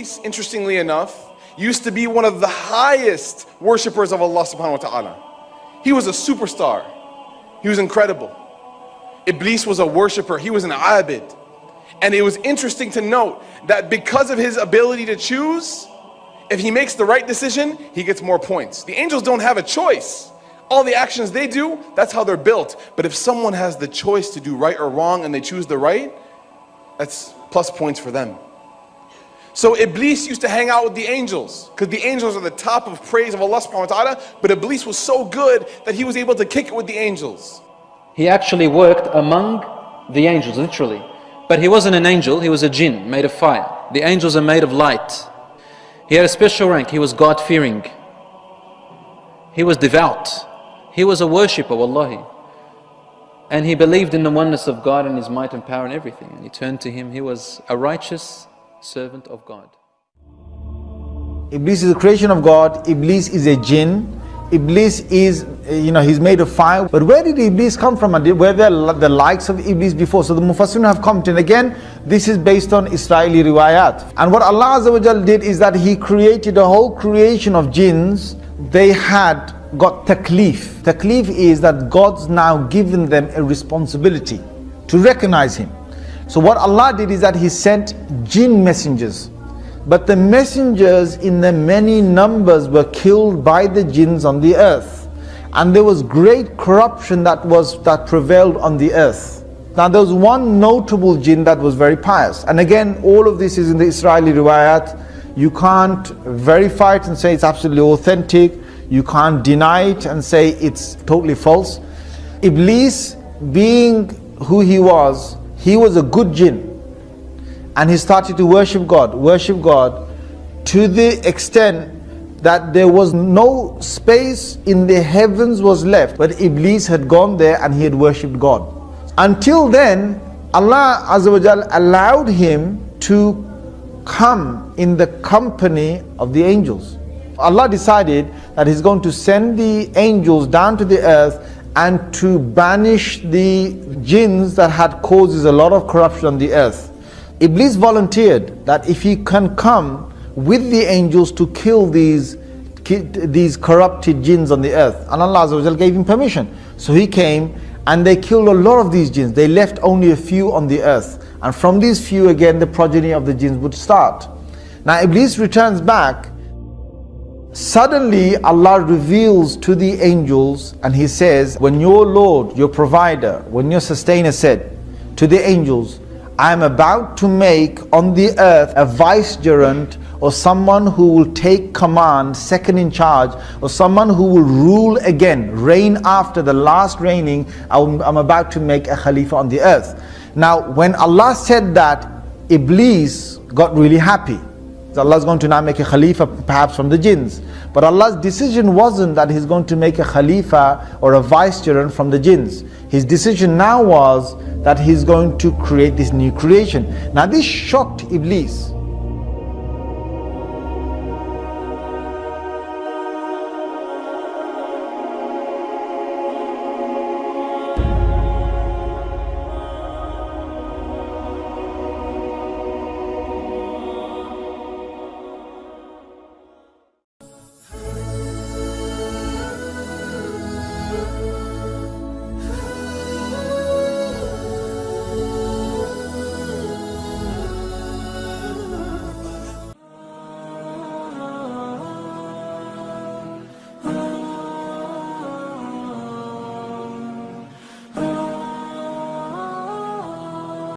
Iblis, interestingly enough, used to be one of the highest worshippers of Allah subhanahu wa ta'ala. He was a superstar. He was incredible. Iblis was a worshipper. He was an abid. And it was interesting to note that because of his ability to choose, if he makes the right decision, he gets more points. The angels don't have a choice. All the actions they do, that's how they're built. But if someone has the choice to do right or wrong and they choose the right, that's plus points for them. So Iblis used to hang out with the angels, because the angels are the top of praise of Allah subhanahu wa ta'ala, but Iblis was so good that he was able to kick it with the angels. He actually worked among the angels, literally. But he wasn't an angel, he was a jinn, made of fire. The angels are made of light. He had a special rank, he was God-fearing. He was devout. He was a worshipper, wallahi. And he believed in the oneness of God and His might and power and everything. And he turned to Him. He was a righteous servant of God. Iblis is a creation of God. Iblis is a jinn. Iblis is, he's made of fire. But where did Iblis come from? And were there the likes of Iblis before? So the Mufassirun have commented. Again, this is based on Israeli riwayat. And what Allah Azza wa Jal did is that He created a whole creation of jinns. They had got taklif. Taklif is that God's now given them a responsibility to recognize Him. So what Allah did is that He sent jinn messengers. But the messengers in the many numbers were killed by the jinns on the earth. And there was great corruption that prevailed on the earth. Now there was one notable jinn that was very pious. And again, all of this is in the Israeli riwayat. You can't verify it and say it's absolutely authentic. You can't deny it and say it's totally false. Iblis, being who he was a good jinn. And he started to worship God to the extent that there was no space in the heavens was left, but Iblis had gone there and he had worshipped God. Until then, Allah Azza wa Jal allowed him to come in the company of the angels. Allah decided that He's going to send the angels down to the earth and to banish the jinns that had causes a lot of corruption on the earth. Iblis volunteered that if he can come with the angels to kill these corrupted jinns on the earth, and Allah Azza wa Jal gave him permission. So he came and they killed a lot of these jinns. They left only a few on the earth. And from these few again the progeny of the jinns would start. Now Iblis returns back. Suddenly Allah reveals to the angels and He says, when your Lord, your provider, when your sustainer said to the angels, I am about to make on the earth a vicegerent, or someone who will take command, second in charge, or someone who will rule again, reign after the last reigning, I'm about to make a Khalifa on the earth. Now when Allah said that, Iblis got really happy. Allah is going to now make a Khalifa perhaps from the jinns. But Allah's decision wasn't that He's going to make a Khalifa or a vicegerent from the jinns. His decision now was that He's going to create this new creation. Now this shocked Iblis.